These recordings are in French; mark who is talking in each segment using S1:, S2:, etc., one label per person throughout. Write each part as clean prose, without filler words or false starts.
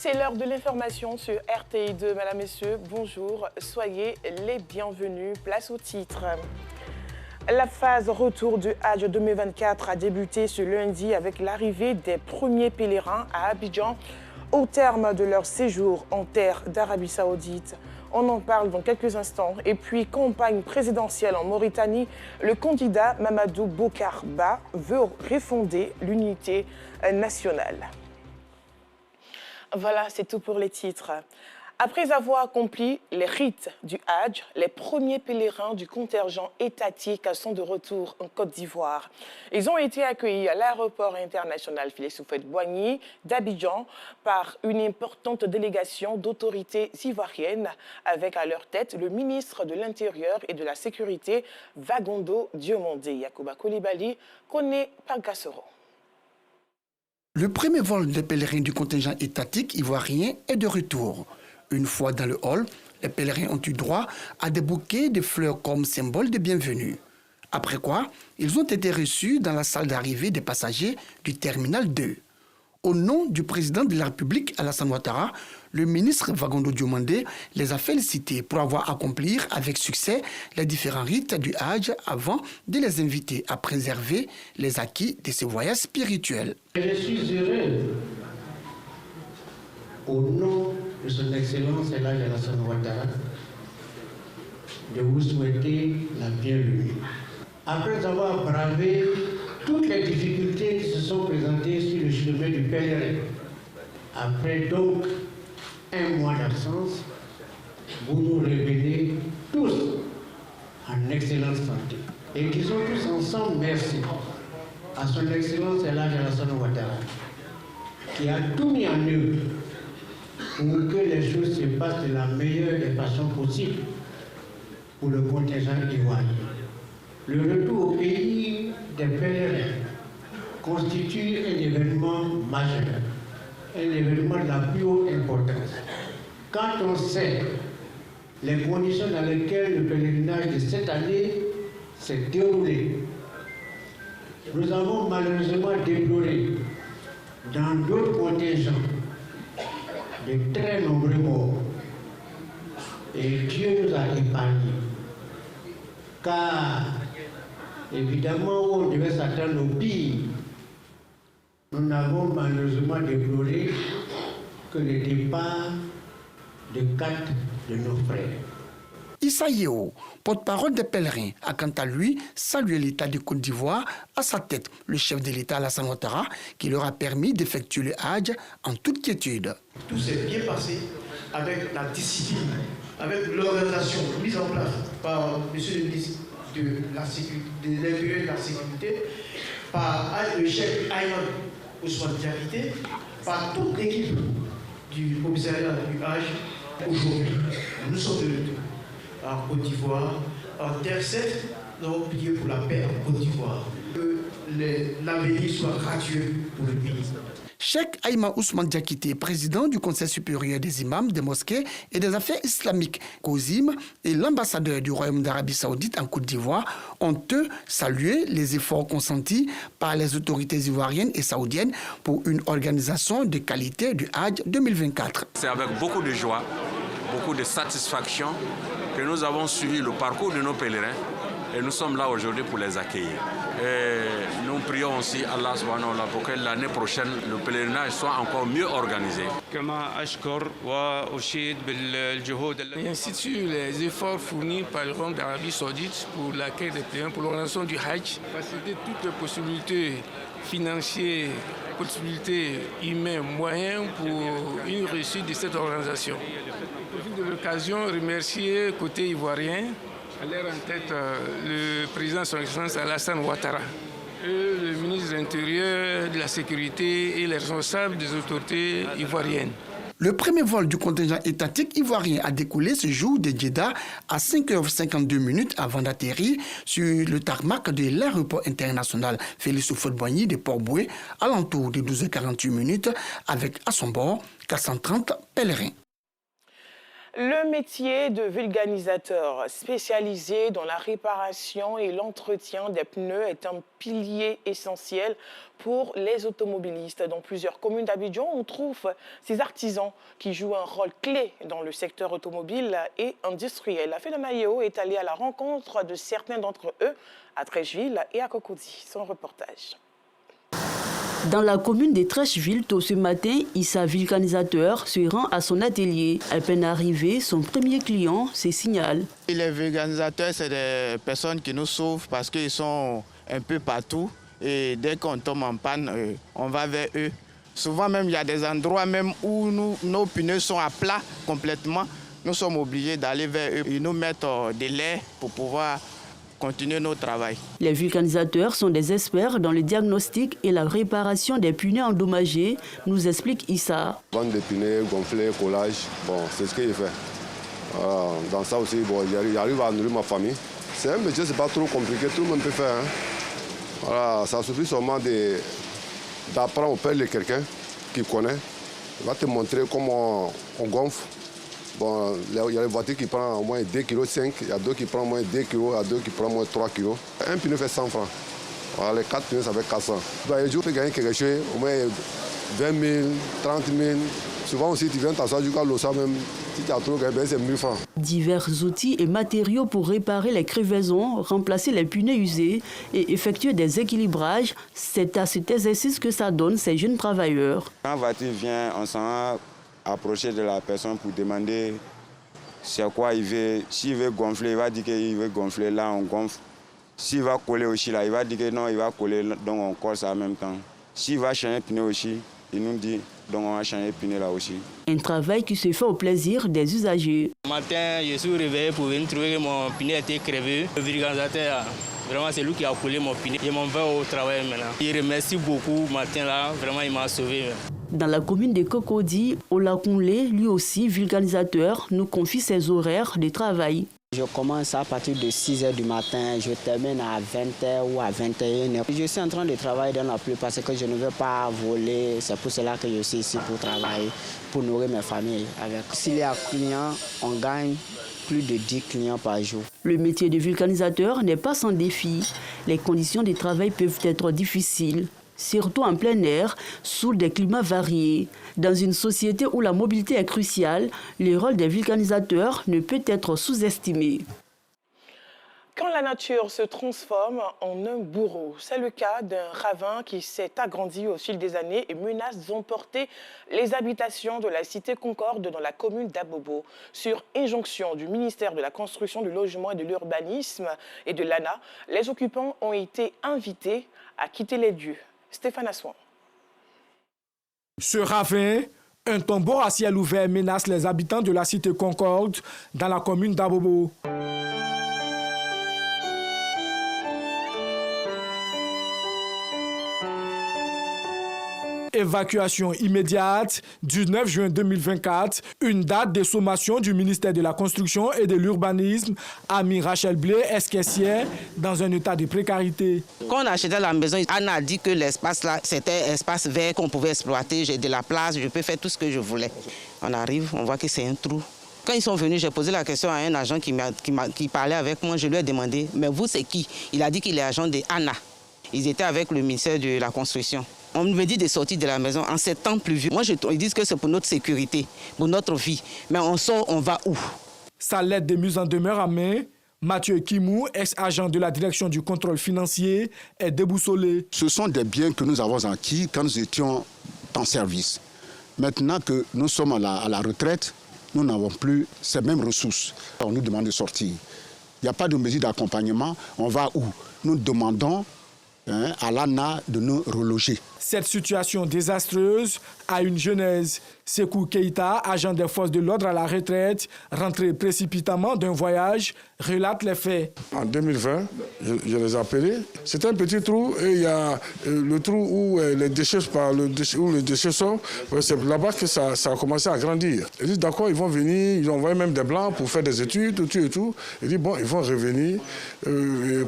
S1: C'est l'heure de l'information sur RTI2. Mesdames, Messieurs, bonjour, soyez les bienvenus. Place au titre. La phase retour du Hajj 2024 a débuté ce lundi avec l'arrivée des premiers pèlerins à Abidjan au terme de leur séjour en terre d'Arabie Saoudite. On en parle dans quelques instants. Et puis, campagne présidentielle en Mauritanie, le candidat Mamadou Bokar Ba veut refonder l'unité nationale. Voilà, c'est tout pour les titres. Après avoir accompli les rites du Hajj, les premiers pèlerins du contingent étatique sont de retour en Côte d'Ivoire. Ils ont été accueillis à l'aéroport international Félix Houphouët-Boigny d'Abidjan par une importante délégation d'autorités ivoiriennes avec à leur tête le ministre de l'Intérieur et de la Sécurité, Vagondo Diomandé. Yacouba Koulibaly connaît Pagassoro.
S2: Le premier vol des pèlerins du contingent étatique ivoirien est de retour. Une fois dans le hall, les pèlerins ont eu droit à des bouquets de fleurs comme symbole de bienvenue. Après quoi, ils ont été reçus dans la salle d'arrivée des passagers du terminal 2. Au nom du président de la République, Alassane Ouattara, le ministre Vagondo Diomandé les a félicités pour avoir accompli avec succès les différents rites du Hajj avant de les inviter à préserver les acquis de ce voyage spirituel.
S3: Je suis heureux, au nom de son Excellence El Hadj Alassane Ouattara, de vous souhaiter la bienvenue. Après avoir bravé toutes les difficultés qui se sont présentées sur le chemin du pèlerin, après donc un mois d'absence, vous nous revenez tous en excellente santé. Et disons tous ensemble merci à son Excellence El Hadj Alassane Ouattara, qui a tout mis en œuvre pour que les choses se passent de la meilleure des façons possibles pour le contingent ivoirien. Le retour au pays des pèlerins constitue un événement majeur, un événement de la plus haute importance. Quand on sait les conditions dans lesquelles le pèlerinage de cette année s'est déroulé, nous avons malheureusement déploré dans d'autres contingents de très nombreux morts. Et Dieu nous a épargnés. Car, évidemment, on devait s'attendre au pire. Nous n'avons malheureusement déploré que le départ de 4 de nos frères.
S2: Issa Yeo, porte-parole des pèlerins, a quant à lui salué l'État de Côte d'Ivoire, à sa tête le chef de l'État Alassane Ouattara, qui leur a permis d'effectuer le Hajj en toute quiétude.
S4: Tout s'est bien passé avec la discipline, avec l'organisation mise en place par M. le ministre de l'Intérieur et de la Sécurité, par le chef Ayman Ousmane Diakité, par toute l'équipe du commissariat du Hajj. Aujourd'hui, nous sommes de retour en Côte d'Ivoire, en terre sainte. Nous avons prié pour la paix en Côte d'Ivoire, que l'avenir soit radieux pour le pays.
S2: Cheikh Ayman Ousmane Diakité, président du Conseil supérieur des imams, des mosquées et des affaires islamiques, COSIM, et l'ambassadeur du Royaume d'Arabie Saoudite en Côte d'Ivoire ont eux salué les efforts consentis par les autorités ivoiriennes et saoudiennes pour une organisation de qualité du Hajj 2024.
S5: C'est avec beaucoup de joie, beaucoup de satisfaction que nous avons suivi le parcours de nos pèlerins et nous sommes là aujourd'hui pour les accueillir. Et nous prions aussi Allah subhanahu wa ta'ala pour que l'année prochaine le pèlerinage soit encore mieux organisé.
S6: J'institue les efforts fournis par le Royaume d'Arabie Saoudite pour l'accueil des pèlerins, pour l'organisation du Hajj, faciliter toutes les possibilités financières, possibilités humaines, moyens pour une réussite de cette organisation. Je profite de l'occasion de remercier côté ivoirien, à l'air en tête le président de son Excellence Alassane Ouattara, le ministre de l'Intérieur, de la Sécurité et les responsables des autorités ivoiriennes.
S2: Le premier vol du contingent étatique ivoirien a décollé ce jour de Jeddah à 5h52 avant d'atterrir sur le tarmac de l'aéroport international Félix Houphouët-Boigny de Port-Bouët à l'entour de 12h48 avec à son bord 430 pèlerins.
S1: Le métier de vulcanisateur spécialisé dans la réparation et l'entretien des pneus est un pilier essentiel pour les automobilistes. Dans plusieurs communes d'Abidjan, on trouve ces artisans qui jouent un rôle clé dans le secteur automobile et industriel. La Fée de Maïo est allée à la rencontre de certains d'entre eux à Trècheville et à Cocody. Son reportage.
S7: Dans la commune de Trècheville, tôt ce matin, Issa, vulcanisateur, se rend à son atelier. À peine arrivé, son premier client se signale.
S8: Les vulcanisateurs, c'est des personnes qui nous sauvent parce qu'ils sont un peu partout. Et dès qu'on tombe en panne, on va vers eux. Souvent même, il y a des endroits même où nos pneus sont à plat complètement. Nous sommes obligés d'aller vers eux. Ils nous mettent des laits pour pouvoir continuer notre travail.
S7: Les vulcanisateurs sont des experts dans le diagnostic et la réparation des pneus endommagés, nous explique Issa.
S9: Vendre des pneus, gonfler, collage, bon, c'est ce qu'il fait. Dans ça aussi, bon, j'arrive à nourrir ma famille. C'est un métier, c'est pas trop compliqué, tout le monde peut faire. Hein. Voilà, ça suffit seulement d'apprendre auprès de quelqu'un qui connaît. Il va te montrer comment on gonfle. Bon, il y a les voitures qui prennent au moins 2,5 kg, il y a d'autres qui prennent au moins 2 kg, il y a d'autres qui prennent au moins 3 kg. Un pneu fait 100 francs. Voilà, les 4 pneus, ça fait 400. Les jours, tu peux gagner quelque chose, au moins 20 000, 30 000. Souvent aussi, tu viens t'asseoir jusqu'à l'OSA même. Si tu as trop gagné, c'est 1 000 francs. Divers
S7: outils et matériaux pour réparer les crevaisons, remplacer les pneus usés et effectuer des équilibrages. C'est à cet exercice que ça donne ces jeunes travailleurs.
S10: Quand la voiture vient, on s'en va approcher de la personne pour demander c'est quoi il veut. S'il veut gonfler, il va dire qu'il veut gonfler, là on gonfle. S'il va coller aussi, là, il va dire que non, il va coller, donc on colle ça en même temps. S'il va changer un pneu aussi, il nous dit, donc on va changer le pneu là aussi. Un
S7: travail qui se fait au plaisir des usagers.
S11: Ce matin, je suis réveillé pour venir trouver que mon pneu était crevé. Le vulcanisateur, vraiment, c'est lui qui a collé mon pneu. Je m'en vais au travail maintenant. Je remercie beaucoup ce matin là, vraiment, il m'a sauvé.
S7: Dans la commune de Cocody, Olakunle, lui aussi vulcanisateur, nous confie ses horaires de travail.
S12: Je commence à partir de 6 h du matin, je termine à 20 h ou à 21 h. Je suis en train de travailler dans la pluie parce que je ne veux pas voler. C'est pour cela que je suis ici pour travailler, pour nourrir mes familles. S'il y a clients, on gagne plus de 10 clients par jour.
S7: Le métier de vulcanisateur n'est pas sans défi. Les conditions de travail peuvent être difficiles, surtout en plein air, sous des climats variés. Dans une société où la mobilité est cruciale, le rôle des vulcanisateurs ne peut être sous-estimé.
S1: Quand la nature se transforme en un bourreau, c'est le cas d'un ravin qui s'est agrandi au fil des années et menace d'emporter les habitations de la cité Concorde dans la commune d'Abobo. Sur injonction du ministère de la Construction, du Logement et de l'Urbanisme et de l'ANA, les occupants ont été invités à quitter les lieux. Stéphane Assouan.
S13: Ce ravin, un tombeau à ciel ouvert, menace les habitants de la cité Concorde dans la commune d'Abobo. Évacuation immédiate du 9 juin 2024, une date de sommation du ministère de la Construction et de l'Urbanisme a mis Rachel Blé, esquessière, dans un état de précarité.
S14: Quand on achetait la maison, Anna a dit que l'espace là, c'était un espace vert qu'on pouvait exploiter. J'ai de la place, je peux faire tout ce que je voulais. On arrive, on voit que c'est un trou. Quand ils sont venus, j'ai posé la question à un agent qui parlait avec moi. Je lui ai demandé, mais vous c'est qui? Il a dit qu'il est agent de Anna. Ils étaient avec le ministère de la Construction. On me dit de sortir de la maison en ces temps pluvieux. Moi, ils disent que c'est pour notre sécurité, pour notre vie. Mais on sort, on va où?
S13: Sa lettre de mise en demeure à main, Mathieu Kimou, ex-agent de la direction du contrôle financier, est déboussolé.
S15: Ce sont des biens que nous avons acquis quand nous étions en service. Maintenant que nous sommes à la retraite, nous n'avons plus ces mêmes ressources. On nous demande de sortir. Il n'y a pas de mesure d'accompagnement. On va où? Nous demandons à l'ANA de nous reloger.
S13: Cette situation désastreuse a une genèse. Sekou Keïta, agent des forces de l'ordre à la retraite, rentré précipitamment d'un voyage, relate les faits.
S16: En 2020, je les ai appelés. C'est un petit trou et il y a le trou où les déchets sont. C'est là-bas que ça a commencé à grandir. Ils disent d'accord, ils vont venir, ils ont envoyé même des blancs pour faire des études, tout et tout. Ils disent bon, ils vont revenir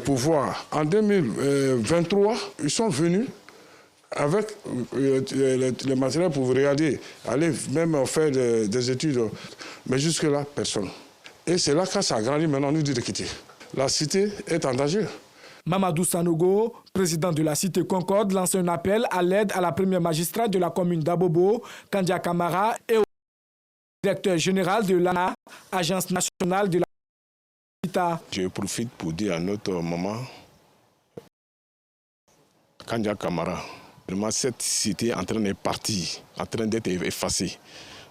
S16: pour voir. En 2023, ils sont venus avec le matériel pour vous regarder, aller même faire des études. Mais jusque-là, personne. Et c'est là, quand ça a grandi, maintenant, on nous dit de quitter. La cité est en danger.
S13: Mamadou Sanogo, président de la cité Concorde, lance un appel à l'aide à la première magistrate de la commune d'Abobo, Kandia Kamara, et au directeur général de l'ANA, Agence nationale de la...
S17: Je profite pour dire à notre maman, Kandia Kamara, vraiment cette cité est en train de partir, en train d'être effacée.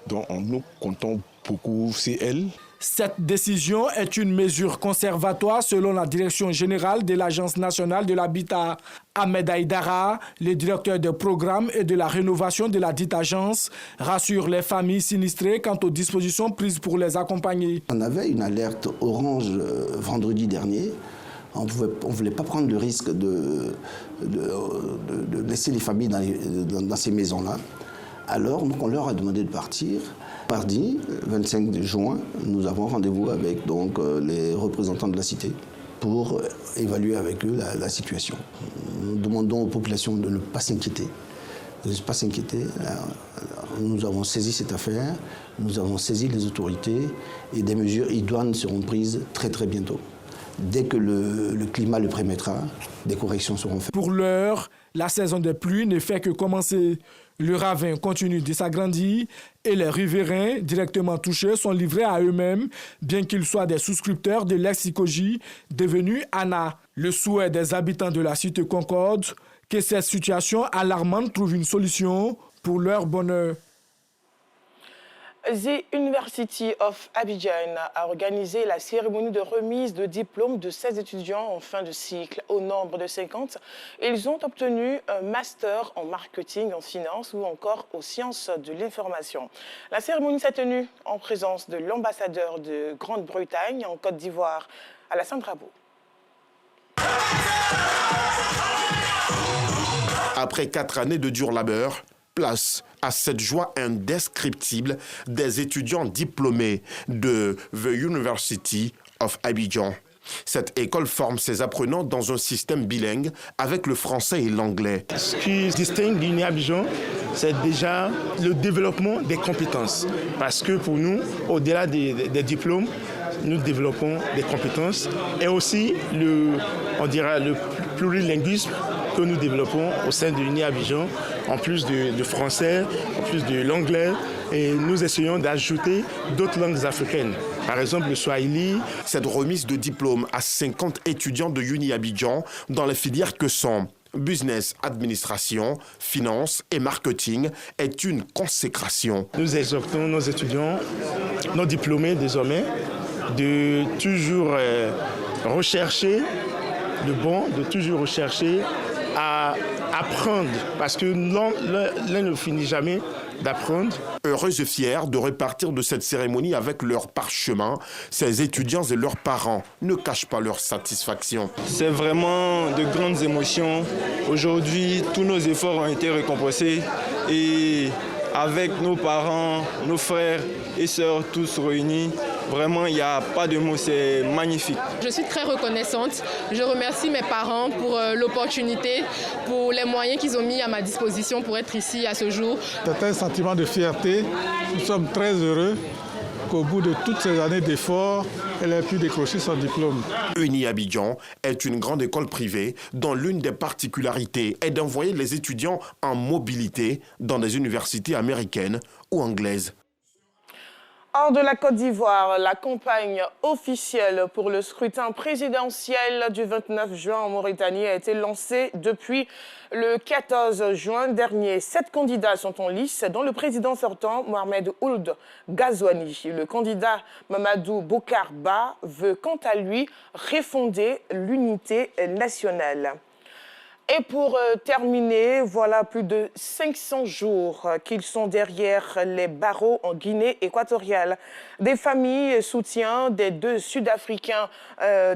S17: Donc nous comptons beaucoup sur elle.
S13: Cette décision est une mesure conservatoire selon la direction générale de l'Agence nationale de l'habitat. Ahmed Aïdara, le directeur des programmes et de la rénovation de la dite agence, rassure les familles sinistrées quant aux dispositions prises pour les accompagner.
S18: On avait une alerte orange vendredi dernier. On ne voulait pas prendre le risque de laisser les familles dans ces maisons-là. Alors, on leur a demandé de partir. Mardi, 25 juin, nous avons rendez-vous avec les représentants de la cité pour évaluer avec eux la situation. Nous demandons aux populations de ne pas s'inquiéter. De ne pas s'inquiéter. Nous avons saisi cette affaire, nous avons saisi les autorités et des mesures idoines seront prises très très bientôt. Dès que le climat le permettra, des corrections seront faites.
S13: Pour l'heure, la saison des pluies ne fait que commencer. Le ravin continue de s'agrandir et les riverains directement touchés sont livrés à eux-mêmes, bien qu'ils soient des souscripteurs de l'ex-Ikoji devenu ANA. Le souhait des habitants de la cité Concorde, que cette situation alarmante trouve une solution pour leur bonheur.
S1: The University of Abidjan a organisé la cérémonie de remise de diplôme de 16 étudiants en fin de cycle. Au nombre de 50, ils ont obtenu un master en marketing, en finance ou encore aux sciences de l'information. La cérémonie s'est tenue en présence de l'ambassadeur de Grande-Bretagne en Côte d'Ivoire, Alassane Drabo.
S19: Après 4 années de dur labeur, place à cette joie indescriptible des étudiants diplômés de The University of Abidjan. Cette école forme ses apprenants dans un système bilingue avec le français et l'anglais.
S20: Ce qui distingue l'UNI Abidjan, c'est déjà le développement des compétences. Parce que pour nous, au-delà des diplômes, nous développons des compétences et aussi le plurilinguisme que nous développons au sein de l'UNI Abidjan, en plus de français, en plus de l'anglais, et nous essayons d'ajouter d'autres langues africaines. Par exemple, le Swahili.
S19: Cette remise de diplôme à 50 étudiants de l'UNI Abidjan dans les filières que sont business, administration, finance et marketing est une consécration.
S20: Nous exhortons nos étudiants, nos diplômés désormais, de toujours rechercher le bon, de toujours rechercher à apprendre, parce que l'un ne finit jamais d'apprendre.
S19: Heureux et fiers de repartir de cette cérémonie avec leur parchemin, ces étudiants et leurs parents ne cachent pas leur satisfaction.
S21: C'est vraiment de grandes émotions. Aujourd'hui, tous nos efforts ont été récompensés et avec nos parents, nos frères et sœurs tous réunis, vraiment, il n'y a pas de mots, c'est magnifique.
S22: Je suis très reconnaissante. Je remercie mes parents pour l'opportunité, pour les moyens qu'ils ont mis à ma disposition pour être ici à ce jour.
S23: C'est un sentiment de fierté. Nous sommes très heureux qu'au bout de toutes ces années d'efforts, elle ait pu décrocher son diplôme.
S19: UNI Abidjan est une grande école privée dont l'une des particularités est d'envoyer les étudiants en mobilité dans des universités américaines ou anglaises.
S1: Hors de la Côte d'Ivoire, la campagne officielle pour le scrutin présidentiel du 29 juin en Mauritanie a été lancée depuis le 14 juin dernier. 7 candidats sont en lice, dont le président sortant, Mohamed Ould Ghazouani. Le candidat Mamadou Bokar Ba veut quant à lui refonder l'unité nationale. Et pour terminer, voilà plus de 500 jours qu'ils sont derrière les barreaux en Guinée équatoriale. Des familles soutiennent des 2 Sud-Africains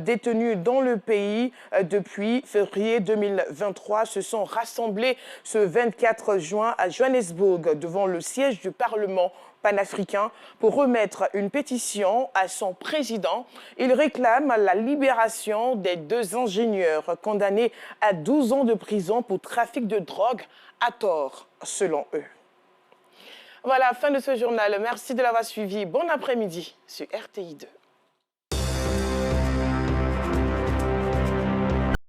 S1: détenus dans le pays depuis février 2023 se sont rassemblés ce 24 juin à Johannesburg devant le siège du Parlement panafricain pour remettre une pétition à son président. Il réclame la libération des 2 ingénieurs condamnés à 12 ans de prison pour trafic de drogue à tort, selon eux. Voilà, fin de ce journal. Merci de l'avoir suivi. Bon après-midi sur RTI2.